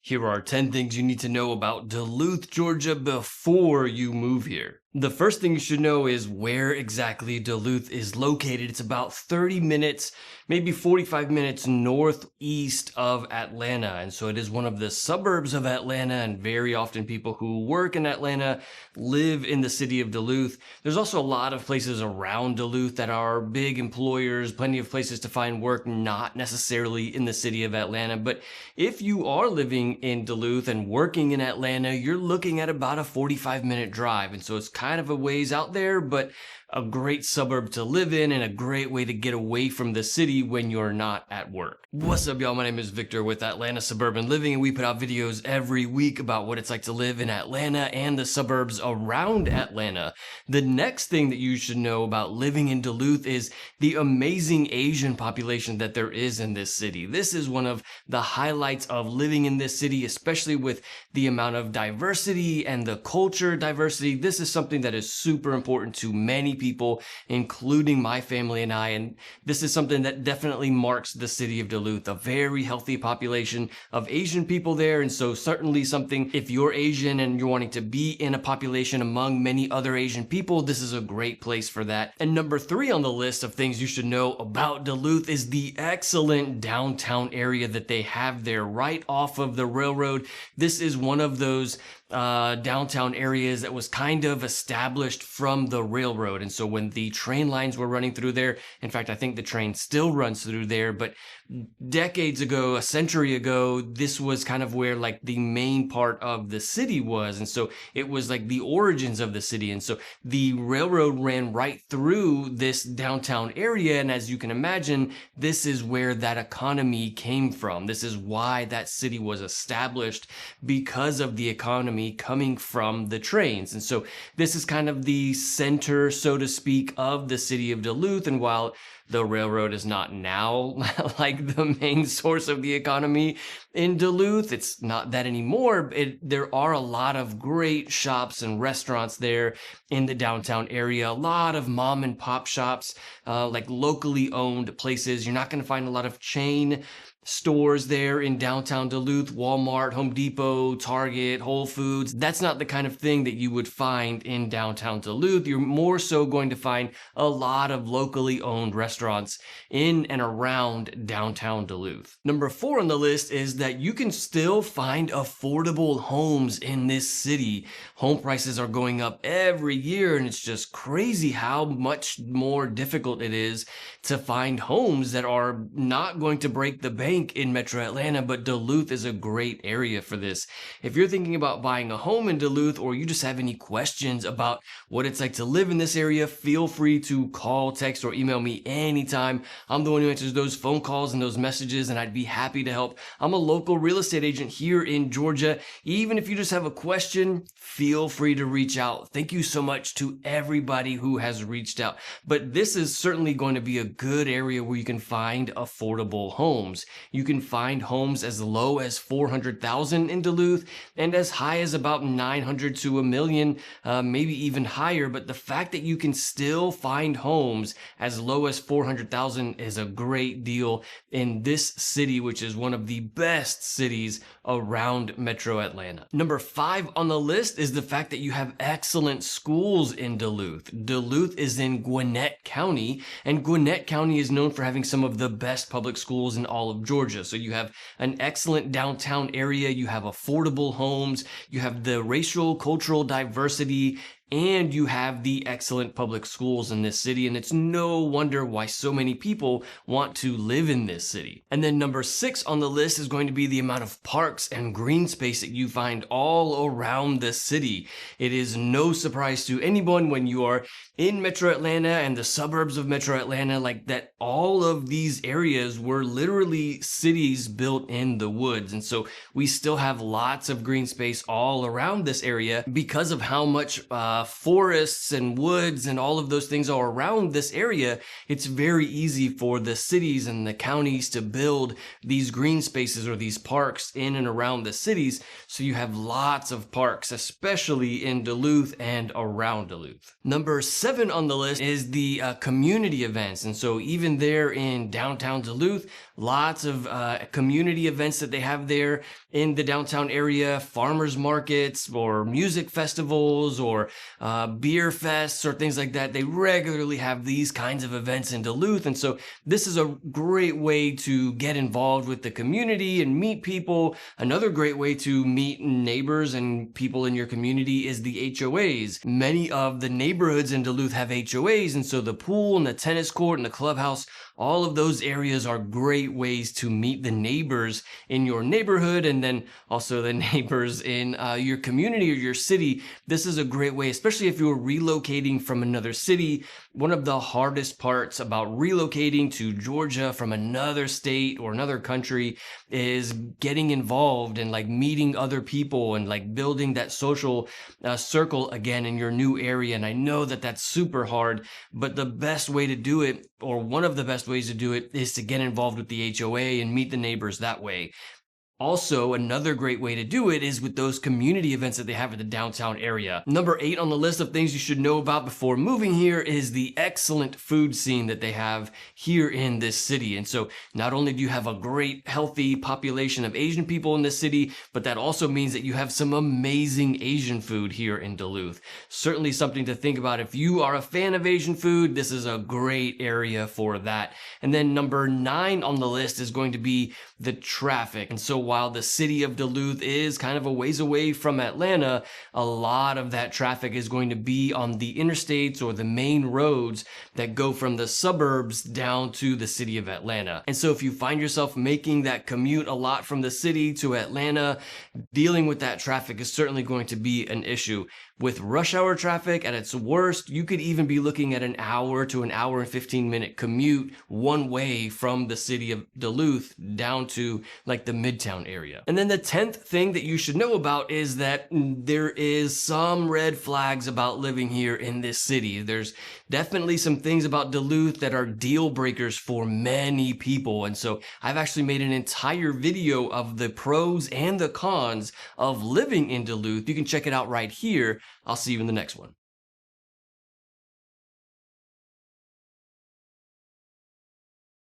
Here are 10 things you need to know about Duluth, Georgia before you move here. The first thing you should know is where exactly Duluth is located. It's about 30 minutes, maybe 45 minutes northeast of Atlanta. And so it is one of the suburbs of Atlanta, and very often people who work in Atlanta live in the city of Duluth. There's also a lot of places around Duluth that are big employers, plenty of places to find work, not necessarily in the city of Atlanta. But if you are living in Duluth and working in Atlanta, you're looking at about a 45-minute drive. And so it's kind of a ways out there, but a great suburb to live in and a great way to get away from the city when you're not at work. What's up, y'all? My name is Victor with Atlanta Suburban Living, and we put out videos every week about what it's like to live in Atlanta and the suburbs around Atlanta. The next thing that you should know about living in Duluth is the amazing Asian population that there is in this city. This is one of the highlights of living in this city, especially with the amount of diversity and the culture diversity. This is something that is super important to many people, including my family and I, and this is something that definitely marks the city of Duluth, a very healthy population of Asian people there. And so certainly something, if you're Asian and you're wanting to be in a population among many other Asian people, this is a great place for that. And number 3 on the list of things you should know about Duluth is the excellent downtown area that they have there right off of the railroad. This is one of those downtown areas that was kind of established from the railroad. And so when the train lines were running through there, in fact, I think the train still runs through there, but decades ago, a century ago, this was kind of where like the main part of the city was. And so it was like the origins of the city. And so the railroad ran right through this downtown area. And as you can imagine, this is where that economy came from. This is why that city was established, because of the economy coming from the trains. And so this is kind of the center, so to speak, of the city of Duluth. And while the railroad is not now like the main source of the economy in Duluth, it's not that anymore. There are a lot of great shops and restaurants there in the downtown area, a lot of mom and pop shops, like locally owned places. You're not going to find a lot of chain stores there in downtown Duluth, Walmart, Home Depot, Target, Whole Foods. That's not the kind of thing that you would find in downtown Duluth. You're more so going to find a lot of locally owned restaurants in and around downtown Duluth. Number 4 on the list is that you can still find affordable homes in this city. Home prices are going up every year, and it's just crazy how much more difficult it is to find homes that are not going to break the bank in Metro Atlanta, but Duluth is a great area for this. If you're thinking about buying a home in Duluth, or you just have any questions about what it's like to live in this area, feel free to call, text, or email me anytime. I'm the one who answers those phone calls and those messages, and I'd be happy to help. I'm a local real estate agent here in Georgia. Even if you just have a question, feel free to reach out. Thank you so much to everybody who has reached out. But this is certainly going to be a good area where you can find affordable homes. You can find homes as low as $400,000 in Duluth and as high as about $900,000 to $1 million, maybe even higher. But the fact that you can still find homes as low as $400,000 is a great deal in this city, which is one of the best cities around Metro Atlanta. Number 5 on the list is the fact that you have excellent schools in Duluth. Duluth is in Gwinnett County, and Gwinnett County is known for having some of the best public schools in all of Georgia. So you have an excellent downtown area, you have affordable homes, you have the racial, cultural diversity, and you have the excellent public schools in this city. And it's no wonder why so many people want to live in this city. And then number 6 on the list is going to be the amount of parks and green space that you find all around the city. It is no surprise to anyone when you are in Metro Atlanta and the suburbs of Metro Atlanta, like that all of these areas were literally cities built in the woods. And so we still have lots of green space all around this area because of how much forests and woods and all of those things are around this area, it's very easy for the cities and the counties to build these green spaces or these parks in and around the cities. So you have lots of parks, especially in Duluth and around Duluth. Number 7 on the list is the community events. And so even there in downtown Duluth, lots of community events that they have there in the downtown area, farmers markets or music festivals or beer fests or things like that. They regularly have these kinds of events in Duluth. And so this is a great way to get involved with the community and meet people. Another great way to meet neighbors and people in your community is the HOAs. Many of the neighborhoods in Duluth have HOAs, and so the pool and the tennis court and the clubhouse, all of those areas are great ways to meet the neighbors in your neighborhood and then also the neighbors in your community or your city. This is a great way, especially if you're relocating from another city. One of the hardest parts about relocating to Georgia from another state or another country is getting involved and like meeting other people and like building that social circle again in your new area. And I know that that's super hard, but the best way to do it, or one of the best ways to do it, is to get involved with the HOA and meet the neighbors that way. Also, another great way to do it is with those community events that they have in the downtown area. Number 8 on the list of things you should know about before moving here is the excellent food scene that they have here in this city. And so not only do you have a great, healthy population of Asian people in this city, but that also means that you have some amazing Asian food here in Duluth. Certainly something to think about. If you are a fan of Asian food, this is a great area for that. And then number 9 on the list is going to be the traffic. And so while the city of Duluth is kind of a ways away from Atlanta, a lot of that traffic is going to be on the interstates or the main roads that go from the suburbs down to the city of Atlanta. And so if you find yourself making that commute a lot from the city to Atlanta, dealing with that traffic is certainly going to be an issue. With rush hour traffic at its worst, you could even be looking at an hour to an hour and 15-minute commute one way from the city of Duluth down to like the Midtown area. And then the 10th thing that you should know about is that there is some red flags about living here in this city. There's definitely some things about Duluth that are deal breakers for many people. And so I've actually made an entire video of the pros and the cons of living in Duluth. You can check it out right here. I'll see you in the next one.